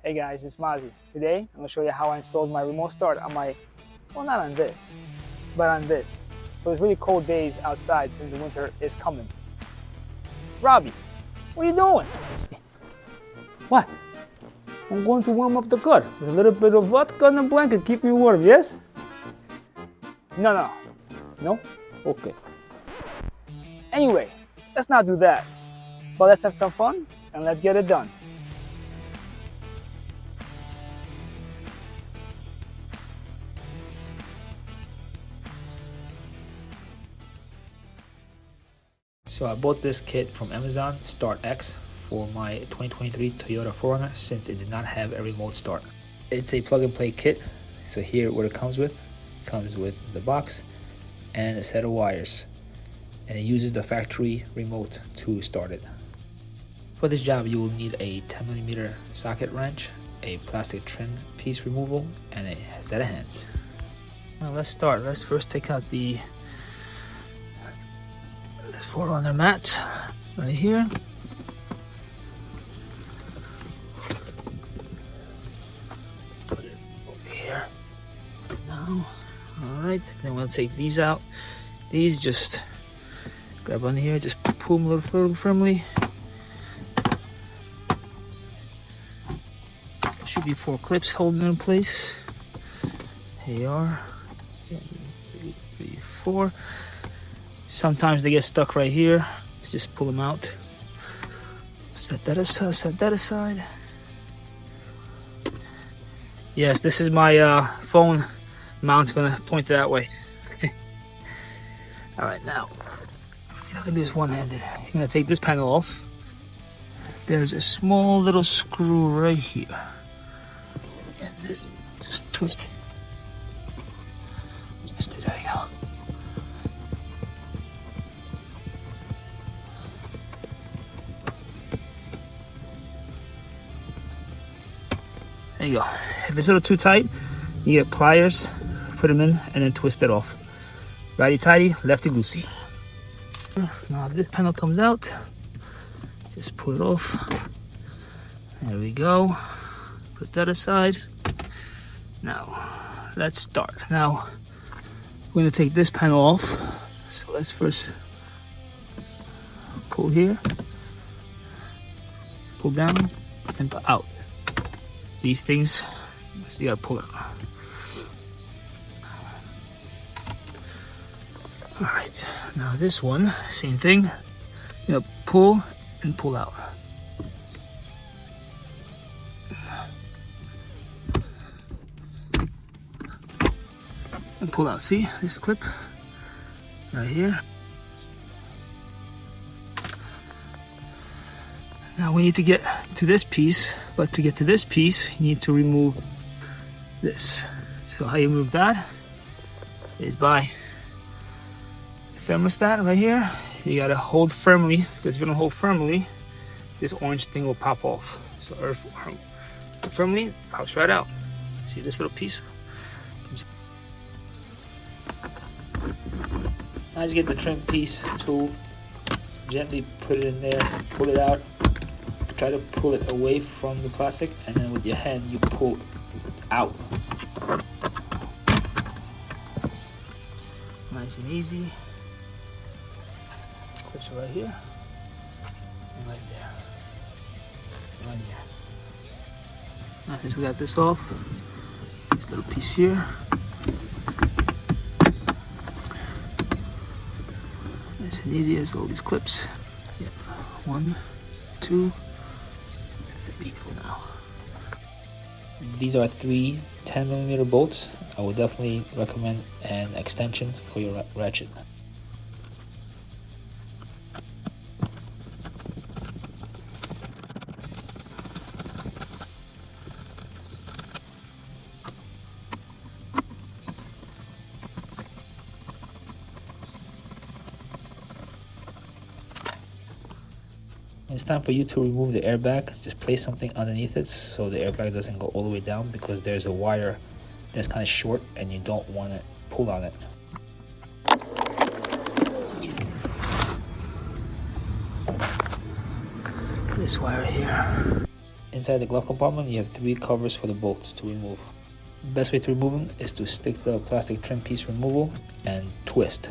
Hey guys, it's Mozzy. Today, I'm going to show you how I installed my remote start on my, well, not on this, but on this. For those really cold days outside since the winter is coming. Robbie, what are you doing? What? I'm going to warm up the car with a little bit of vodka and a blanket, keep me warm, yes? No? Okay. Anyway, let's not do that. But let's have some fun and let's get it done. So I bought this kit from Amazon, Start X, for my 2023 Toyota 4Runner since it did not have a remote start. It's a plug and play kit. So here what it comes with the box and a set of wires. And it uses the factory remote to start it. For this job you will need a 10mm socket wrench, a plastic trim piece removal, and a set of hands. Well, let's start. Let's first take out this 4Runner mat right here. Put it over here. Now, alright, then we'll take these out. These just grab on here, just pull them a little firmly. Should be 4 clips holding in place. Here you are. 1, 2, 3, 4. Sometimes they get stuck right here. Just pull them out. Set that aside. Yes, this is my phone mount. I'm gonna point that way. All right, now let's see if I can do this one-handed. I'm gonna take this panel off. There's a small little screw right here, and this just twist it. There you go. There you go. If it's a little too tight, you get pliers, put them in, and then twist it off. Righty-tighty, lefty-loosey. Now this panel comes out. Just pull it off. There we go. Put that aside. Now, let's start. Now, we're going to take this panel off. So let's first pull here. Let's pull down and out. These things, so you gotta pull it. All right, now this one, same thing. You know, pull and pull out. And pull out. See this clip right here. Now we need to get to this piece, but to get to this piece, you need to remove this. So how you remove that is by the thermostat right here. You gotta hold firmly, because if you don't hold firmly, this orange thing will pop off. So firmly, it pops right out. See this little piece? Now just get the trim piece tool, gently put it in there, pull it out. Try to pull it away from the plastic, and then with your hand you pull out. Nice and easy. Clips are right here and right there. Right here. Now since we got this off, this little piece here. Nice and easy as all these clips. Yeah. 1, 2, 3 for now. These are 3 10mm bolts. I would definitely recommend an extension for your ratchet. It's time for you to remove the airbag. Just place something underneath it so the airbag doesn't go all the way down, because there's a wire that's kind of short and you don't want to pull on it. This wire here. Inside the glove compartment, you have 3 covers for the bolts to remove. Best way to remove them is to stick the plastic trim piece removal and twist.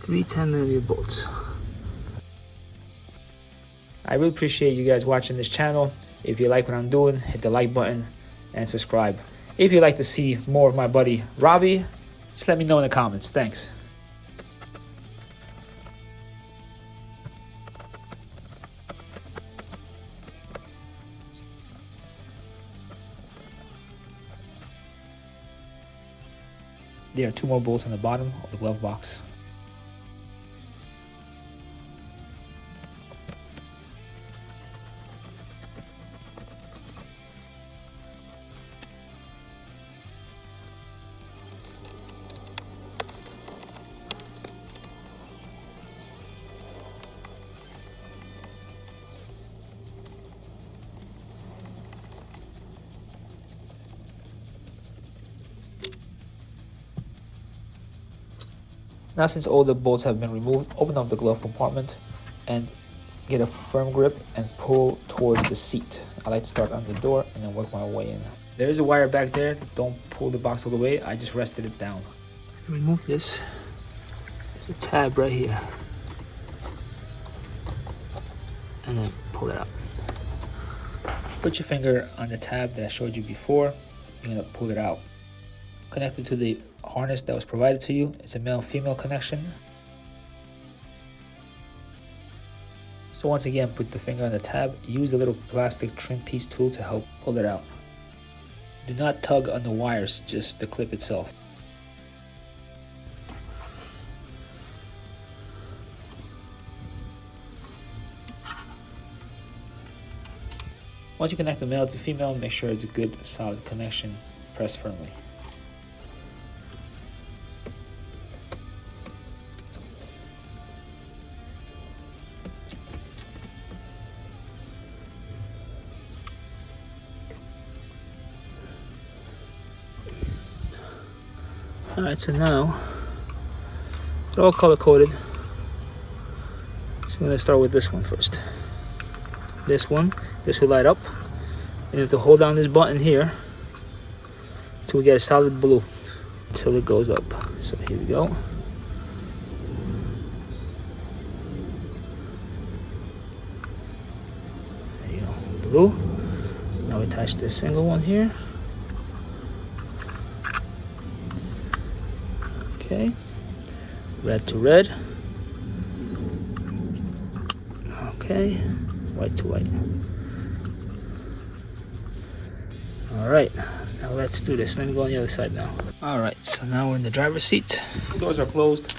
Three 10mm bolts. I really appreciate you guys watching this channel. If you like what I'm doing, hit the like button and subscribe. If you'd like to see more of my buddy Robbie, just let me know in the comments. Thanks. There are 2 more bolts on the bottom of the glove box. Now, since all the bolts have been removed, open up the glove compartment and get a firm grip and pull towards the seat. I like to start on the door and then work my way in. There is a wire back there. Don't pull the box all the way. I just rested it down. Remove this. There's a tab right here. And then pull it out. Put your finger on the tab that I showed you before. You're going to pull it out. Connect it to the harness that was provided to you. It's a male-female connection. So once again, put the finger on the tab. Use the little plastic trim piece tool to help pull it out. Do not tug on the wires, just the clip itself. Once you connect the male to female, make sure it's a good solid connection. Press firmly. Alright, so now it's all color coded. So I'm going to start with this one first. This one, this will light up. And you have to hold down this button here until we get a solid blue, until it goes up. So here we go. There you go, blue. Now we attach this single one here. Okay, red to red. Okay, white to white. All right, now let's do this. Let me go on the other side now. All right, so now we're in the driver's seat. Doors are closed.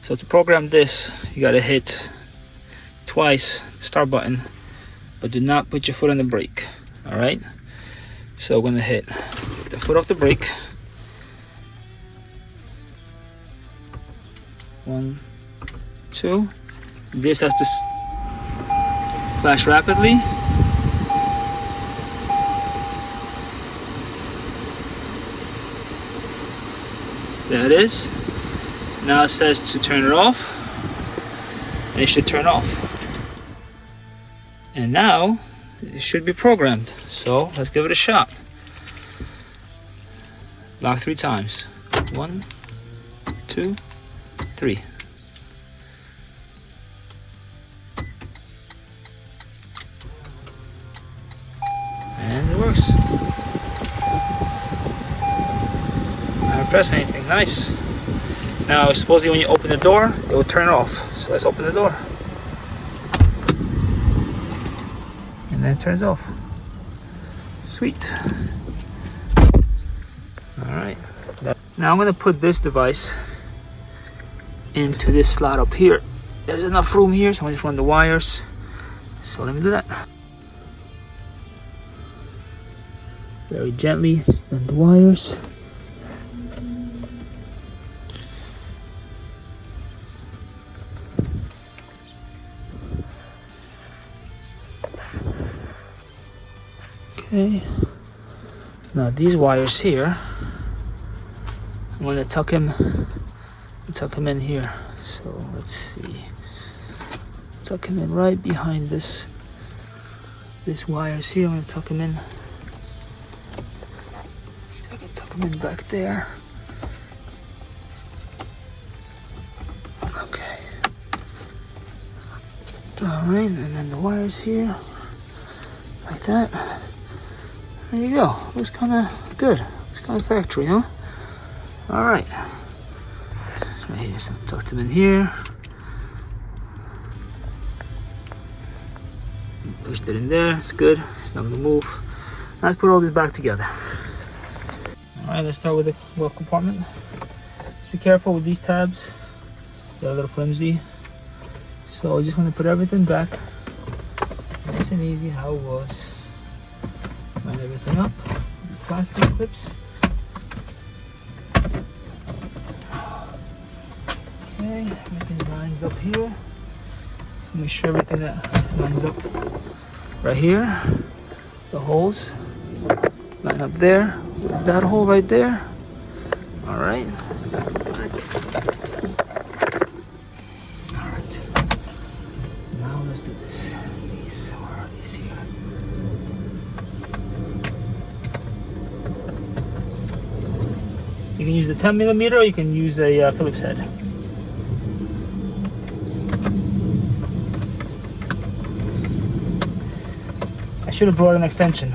So to program this, you gotta hit twice the start button, but do not put your foot on the brake. All right, so we're gonna hit the foot off the brake. 1, 2. This has to flash rapidly. There it is. Now it says to turn it off, and it should turn off. And now it should be programmed. So let's give it a shot. Lock 3 times. 1, 2, 3. And it works. I don't press anything. Nice. Now, supposedly when you open the door, it will turn off. So let's open the door. And then it turns off. Sweet. Alright. Now I'm going to put this device into this slot up here. There's enough room here, so I'm going to just run the wires. So let me do that. Very gently, just run the wires. Okay. Now these wires here, I'm gonna tuck him in here. So let's see. Tuck him in right behind this wires here. I'm gonna tuck him in. So I can tuck him in back there. Okay. Alright, and then the wires here. Like that. There you go. Looks kinda good. Looks kinda factory, huh? Alright. Right here, so tucked him in here. Pushed it in there, it's good. It's not gonna move. Now let's put all this back together. Alright, let's start with the glove compartment. Just be careful with these tabs. They're a little flimsy. So I just want to put everything back. Nice and easy how it was. Line everything up. These plastic clips. Okay, everything lines up here. Make sure everything that lines up right here. The holes line up there. With that hole right there. All right. Let's go back. All right. Now let's do this. These, where are these here? You can use the 10mm or you can use a Phillips head. I should have brought an extension.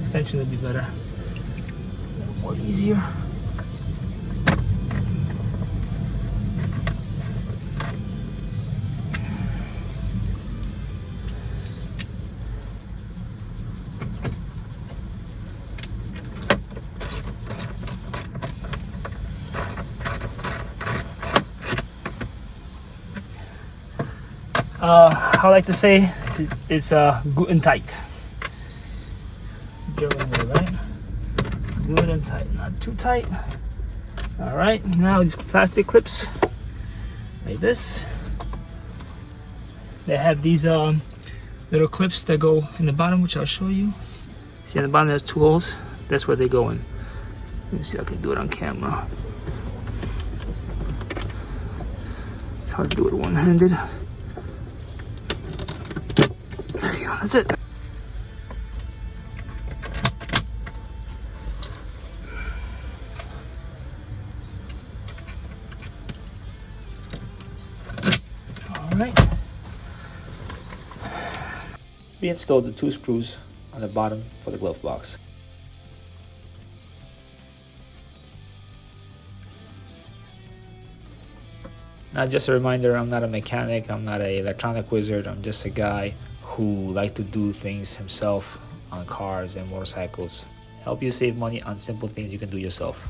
Extension would be better. A little more easier. I like to say it's good and tight. German way, right? Good and tight, not too tight. All right, now these plastic clips, like this. They have these little clips that go in the bottom, which I'll show you. See, on the bottom there's two holes. That's where they go in. Let me see if I can do it on camera. It's hard to do it one-handed. There you go, that's it. Alright. We installed the two screws on the bottom for the glove box. Now just a reminder, I'm not a mechanic, I'm not an electronic wizard, I'm just a guy who likes to do things himself on cars and motorcycles. Help you save money on simple things you can do yourself.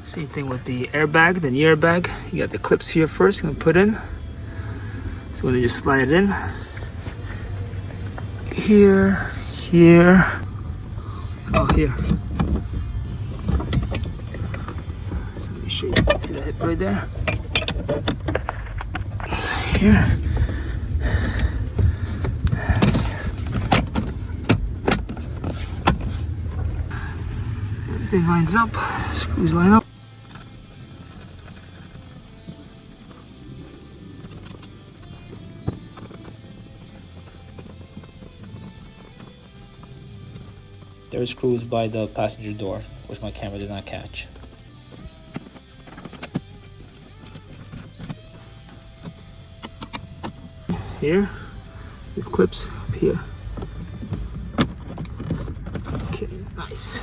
Same thing with the airbag, the knee airbag. You got the clips here first, you're gonna put in. So when you just slide it in, here, here, oh here. So let me show you, see the hip right there? So here. Everything lines up, screws line up. There are screws by the passenger door, which my camera did not catch. Here, with clips up here. Okay, nice.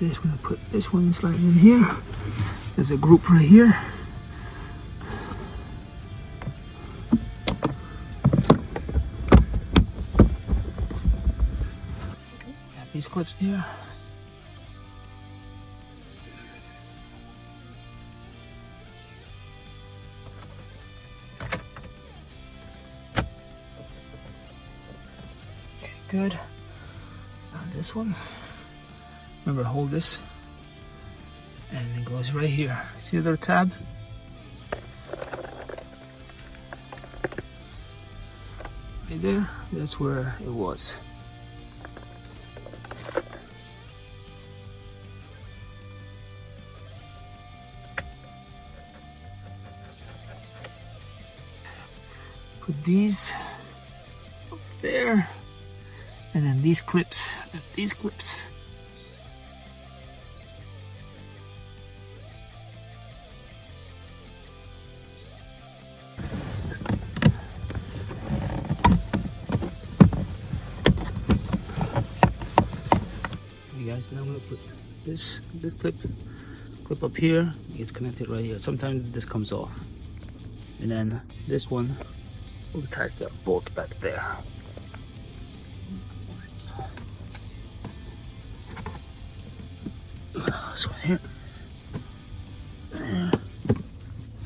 Just gonna put this one slide in here. There's a group right here. These clips there. Okay, good. Now this one. Remember, hold this, and it goes right here. See the little tab? Right there, that's where it was. Put these up there, and then these clips, You guys, now I'm gonna put this clip up here. It's connected right here. Sometimes this comes off, and then this one will attach that bolt back there. This one here, there,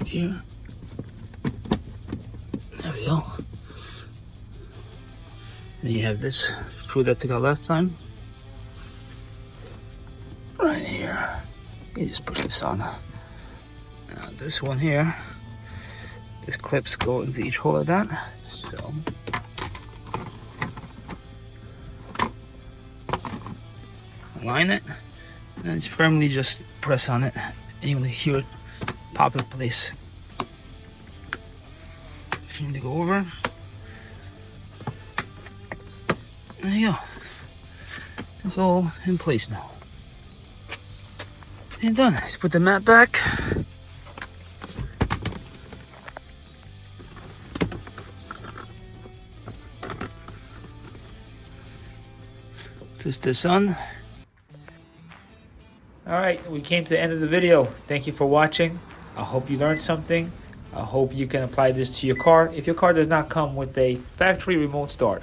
here. There we go. Then you have this screw that took out last time. Right here. You just push this on. Now this one here, these clips go into each hole like that. So align it, and firmly just press on it, and you're gonna hear it pop in place. Firmly go over. There you go. It's all in place now. And done. Just put the mat back. Twist this on. Alright, we came to the end of the video. Thank you for watching. I hope you learned something. I hope you can apply this to your car if your car does not come with a factory remote start.